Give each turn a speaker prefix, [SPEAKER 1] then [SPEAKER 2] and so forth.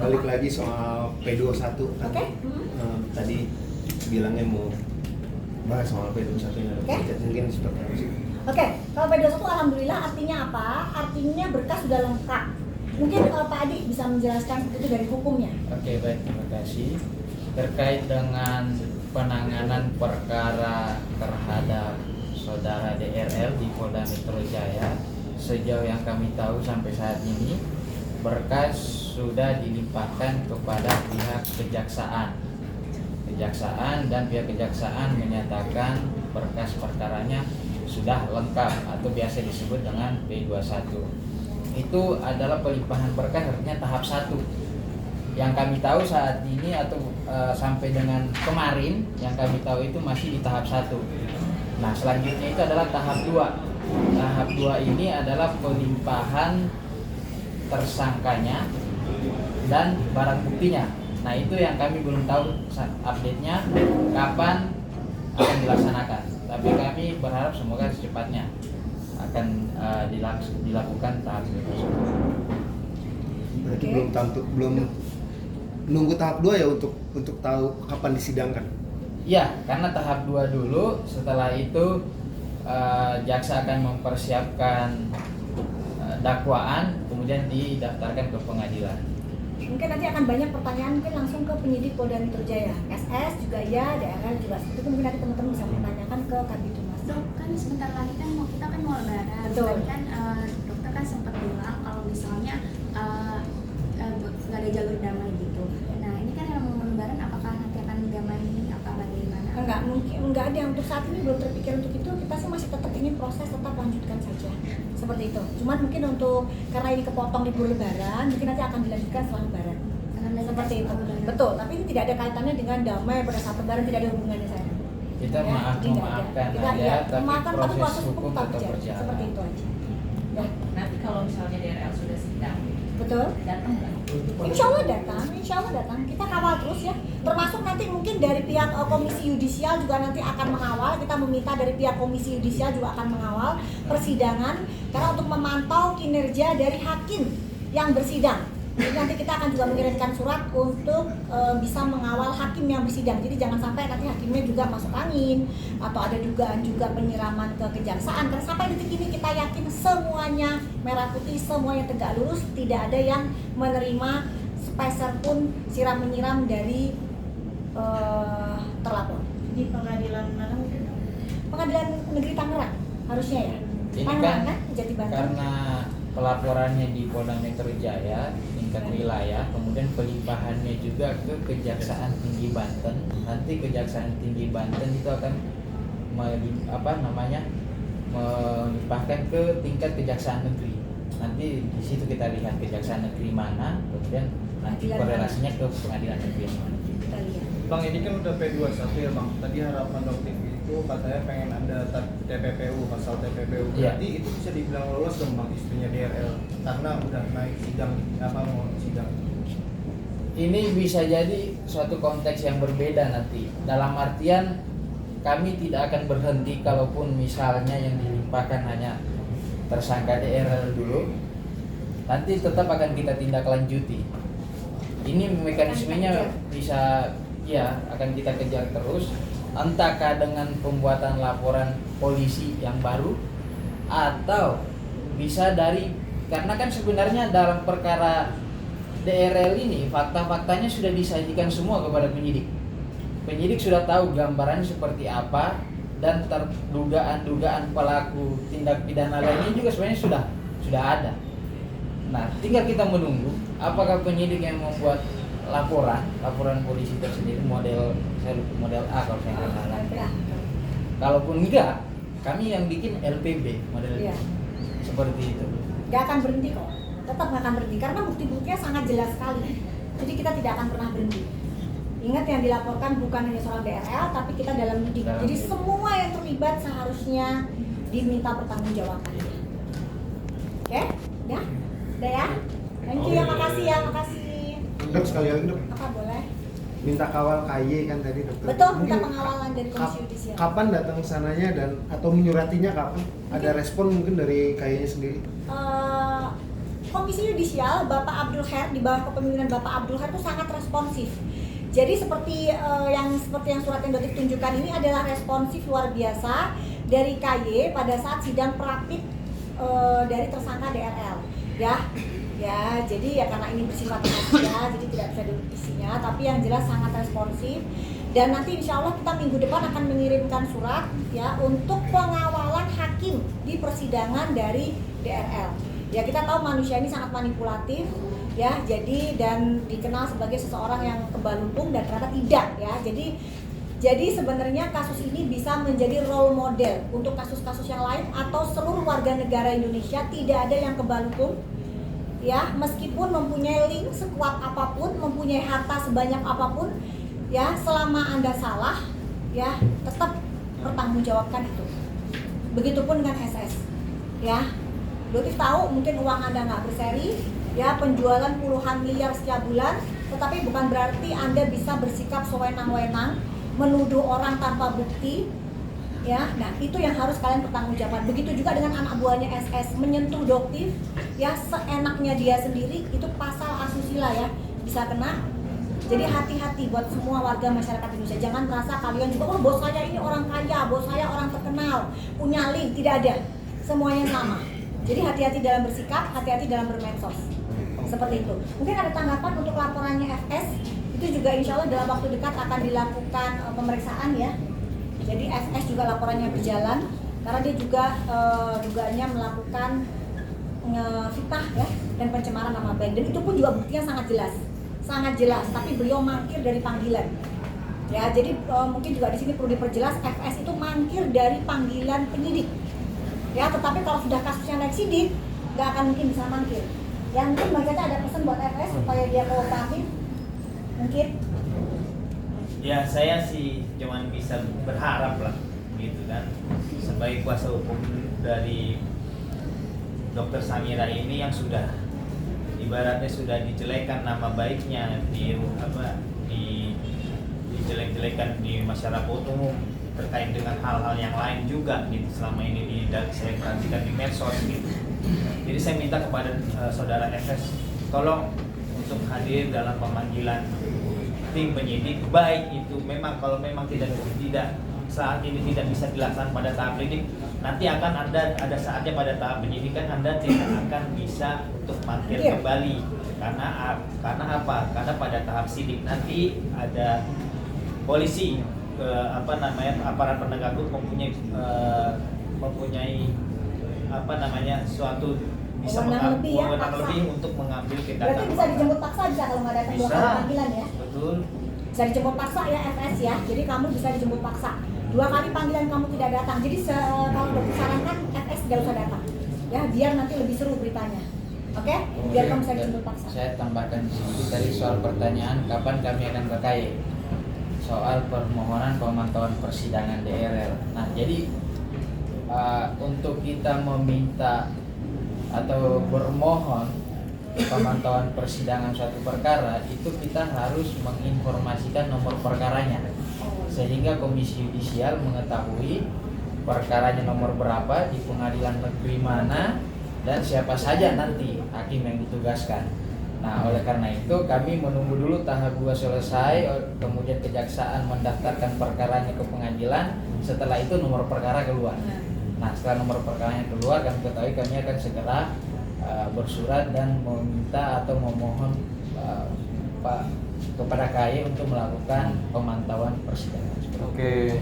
[SPEAKER 1] balik lagi soal P21 kan. Tadi bilangnya mau bahas soal P21 yang ada mungkin seperti apa sih?
[SPEAKER 2] Kalau P21 alhamdulillah artinya apa? Artinya berkas sudah lengkap. Mungkin Pak Adi bisa menjelaskan itu dari hukumnya.
[SPEAKER 3] Baik, terima kasih. Terkait dengan penanganan perkara terhadap saudara DRL di Polda Metro Jaya, sejauh yang kami tahu sampai saat ini berkas sudah dilimpahkan kepada pihak kejaksaan dan pihak kejaksaan menyatakan berkas perkaranya sudah lengkap atau biasa disebut dengan P21. Itu adalah pelimpahan berkas artinya tahap 1. Yang kami tahu saat ini atau sampai dengan kemarin yang kami tahu itu masih di tahap 1. Nah, selanjutnya itu adalah tahap 2. Tahap 2 ini adalah pelimpahan tersangkanya dan barang buktinya. Nah, itu yang kami belum tahu update-nya kapan akan dilaksanakan. Tapi kami berharap semoga secepatnya akan dilakukan tahap tersebut.
[SPEAKER 1] Berarti belum nunggu tahap 2 ya untuk tahu kapan disidangkan.
[SPEAKER 3] Iya, karena tahap 2 dulu, setelah itu jaksa akan mempersiapkan dakwaan, kemudian didaftarkan ke pengadilan.
[SPEAKER 2] Mungkin nanti akan banyak pertanyaan, mungkin langsung ke penyidik Polda Metro Jaya, SS juga ya, DRL juga. Itu mungkin nanti teman-teman bisa menanyakan ke Kabid Humas.
[SPEAKER 4] Dok, kan sebentar lagi kan kita mau lebaran.
[SPEAKER 2] Betul.
[SPEAKER 4] Kan dokter kan sempat bilang kalau misalnya nggak ada jalur damai gitu. Nah, ini kan yang mau lebaran, apakah nanti akan damai ini apa bagaimana?
[SPEAKER 2] Enggak ada, untuk saat ini belum terpikir untuk itu. Kita sih masih tetap ingin proses tetap lanjutkan saja seperti itu. Cuman mungkin untuk karena ini kepotong libur lebaran, mungkin nanti akan dilanjutkan setelah lebaran. Seperti itu. Betul, tapi ini tidak ada kaitannya dengan damai pada saat lebaran, tidak ada hubungannya saya.
[SPEAKER 3] Kita
[SPEAKER 2] Ya,
[SPEAKER 3] memaafkan aja, tapi proses hukum tetap berjalan.
[SPEAKER 2] Seperti itu aja. Ya.
[SPEAKER 5] Nanti kalau misalnya DRL sudah sidang,
[SPEAKER 2] Betul.
[SPEAKER 5] datang nggak?
[SPEAKER 2] Insya Allah datang. Kita kawal terus ya. Termasuk nanti mungkin dari pihak Komisi Yudisial juga nanti akan mengawal. Kita meminta dari pihak Komisi Yudisial juga akan mengawal persidangan karena untuk memantau kinerja dari hakim yang bersidang. Jadi nanti kita akan juga mengirimkan surat untuk bisa mengawal hakim yang bersidang. Jadi jangan sampai nanti hakimnya juga masuk angin atau ada dugaan juga penyiraman ke kejaksaan. Karena sampai detik ini kita yakin semuanya merah putih, semuanya tegak lurus, tidak ada yang menerima sepeser pun siram menyiram dari terlapor.
[SPEAKER 5] Di pengadilan mana mungkin?
[SPEAKER 2] Pengadilan Negeri Tangerang harusnya ya.
[SPEAKER 3] Ini
[SPEAKER 2] Tangerang
[SPEAKER 3] kan
[SPEAKER 2] Jatibanten.
[SPEAKER 3] karena pelaporannya di Polda Metro Jaya tingkat wilayah, kemudian pelimpahannya juga ke Kejaksaan Tinggi Banten. Nanti Kejaksaan Tinggi Banten itu akan melimpahkan ke tingkat Kejaksaan Negeri. Nanti di situ kita lihat Kejaksaan Negeri mana, kemudian nanti korelasinya ke Pengadilan Negeri mana.
[SPEAKER 2] Kita lihat.
[SPEAKER 6] Bang, ini kan udah P21 ya Bang. Tadi harapan dokter itu katanya pengen ada TPPU, pasal TPPU. Berarti itu bisa dibilang lolos dong Bang istrinya DRL karena udah naik sidang, mau sidang.
[SPEAKER 3] Ini bisa jadi suatu konteks yang berbeda nanti. Dalam artian kami tidak akan berhenti kalaupun misalnya yang dilimpahkan hanya tersangka DRL dulu. Nanti tetap akan kita tindak lanjuti. Ini mekanismenya bisa akan kita kejar terus, entahkah dengan pembuatan laporan polisi yang baru atau bisa karena kan sebenarnya dalam perkara DRL ini fakta-faktanya sudah disajikan semua kepada penyidik. Penyidik sudah tahu gambarannya seperti apa dan dugaan pelaku tindak pidana lainnya juga sebenarnya sudah ada. Nah, tinggal kita menunggu apakah penyidik yang membuat laporan polisi tersendiri model A kalau saya nggak salah. Kalaupun enggak, kami yang bikin LPB model seperti itu.
[SPEAKER 2] Nggak akan berhenti kok, tetap nggak akan berhenti karena bukti-buktinya sangat jelas sekali. Jadi kita tidak akan pernah berhenti. Ingat yang dilaporkan bukan hanya soal DRL, tapi kita dalam lidik. Jadi semua yang terlibat seharusnya diminta pertanggungjawaban. Oke? Udah ya? Thank you ya, makasih ya, makasih.
[SPEAKER 1] Dok, sekali lagi dok.
[SPEAKER 2] Apa boleh?
[SPEAKER 1] Minta kawal KY kan tadi dokter.
[SPEAKER 2] Betul, minta
[SPEAKER 1] Mungkin
[SPEAKER 2] pengawalan dari Komisi Yudisial.
[SPEAKER 1] Kapan datang ke sananya atau menyuratinya kapan? Ada respon mungkin dari KY-nya sendiri?
[SPEAKER 2] Komisi Yudisial Bapak Abdul Khair di bawah kepemimpinan Bapak Abdul Khair itu sangat responsif. Jadi seperti yang surat yang Dotif tunjukkan ini adalah responsif luar biasa dari KY pada saat sidang prapit dari tersangka DRL. Ya, jadi ya karena ini bersifat rahasia, jadi tidak bisa duduk isinya, tapi yang jelas sangat responsif. Dan nanti insya Allah kita minggu depan akan mengirimkan surat ya untuk pengawalan hakim di persidangan dari DRL. Ya kita tahu manusia ini sangat manipulatif ya, jadi dan dikenal sebagai seseorang yang kebal hukum dan ternyata tidak ya. Jadi sebenarnya kasus ini bisa menjadi role model untuk kasus-kasus yang lain atau seluruh warga negara Indonesia tidak ada yang kebal hukum. Ya, meskipun mempunyai link sekuat apapun, mempunyai harta sebanyak apapun, ya selama Anda salah, ya tetap pertanggungjawabkan itu. Begitupun dengan SS, ya. Dotif tahu mungkin uang Anda nggak berseri, ya penjualan puluhan miliar setiap bulan, tetapi bukan berarti Anda bisa bersikap sewenang-wenang, menuduh orang tanpa bukti. Ya, nah itu yang harus kalian pertanggungjawabkan. Begitu juga dengan anak buahnya SS menyentuh Dotif, ya seenaknya dia sendiri, itu pasal asusila ya, bisa kena. Jadi hati-hati buat semua warga masyarakat Indonesia. Jangan merasa kalian juga, bos saya ini orang kaya, bos saya orang terkenal, punya link, tidak ada. Semuanya sama. Jadi hati-hati dalam bersikap, hati-hati dalam bermedsos. Seperti itu. Mungkin ada tanggapan untuk laporannya FS, itu juga insya Allah dalam waktu dekat akan dilakukan pemeriksaan ya. Jadi FS juga laporannya berjalan karena dia juga dugaannya melakukan fitnah ya dan pencemaran nama baik, dan itu pun juga buktinya sangat jelas. Tapi beliau mangkir dari panggilan. Ya, jadi mungkin juga di sini perlu diperjelas FS itu mangkir dari panggilan penyidik. Ya, tetapi kalau sudah kasusnya naik sidik, nggak akan mungkin bisa mangkir. Ya, mungkin Mbak Caca ada pesan buat FS supaya dia kooperatif, mungkin.
[SPEAKER 7] Ya saya sih cuman bisa berharap lah gitu kan, sebagai kuasa hukum dari Dokter Samira ini yang sudah ibaratnya sudah dijelekan nama baiknya dijelek-jelekan di masyarakat umum terkait dengan hal-hal yang lain juga gitu selama ini saya perhatikan di medsos gitu. Jadi saya minta kepada saudara FS tolong untuk hadir dalam pemanggilan tim penyidik, baik itu memang kalau memang tidak saat ini tidak bisa dilaksanakan pada tahap penyidik, nanti akan ada saatnya pada tahap penyidikan Anda tidak akan bisa untuk mangkir kembali karena apa? Karena pada tahap sidik nanti ada polisi aparat penegak hukum mempunyai suatu bisa wewenang lebih untuk mengambil tindakan.
[SPEAKER 2] Berarti bisa dijemput paksa bisa kalau nggak datang 2 kali panggilan ya?
[SPEAKER 7] Betul.
[SPEAKER 2] Bisa dijemput paksa ya FS ya. Jadi kamu bisa dijemput paksa. 2 kali panggilan kamu tidak datang. Jadi kalau dokter sarankan FS tidak usah datang. Ya, biar nanti lebih seru beritanya. Oke? Biar kamu bisa dijemput paksa.
[SPEAKER 3] Saya tambahkan di sini tadi soal pertanyaan kapan kami akan ke KY soal permohonan pemantauan persidangan DRL. Nah, jadi untuk kita meminta atau bermohon pemantauan persidangan suatu perkara itu kita harus menginformasikan nomor perkaranya sehingga Komisi Yudisial mengetahui perkaranya nomor berapa di pengadilan negeri mana dan siapa saja nanti hakim yang ditugaskan. Nah, oleh karena itu kami menunggu dulu tahap 2 selesai, kemudian kejaksaan mendaftarkan perkaranya ke pengadilan, setelah itu nomor perkara keluar. Nah, setelah nomor perkaranya keluar, kami ketahui kami akan segera bersurat dan meminta atau memohon kepada KY untuk melakukan pemantauan persidangan.
[SPEAKER 6] Oke.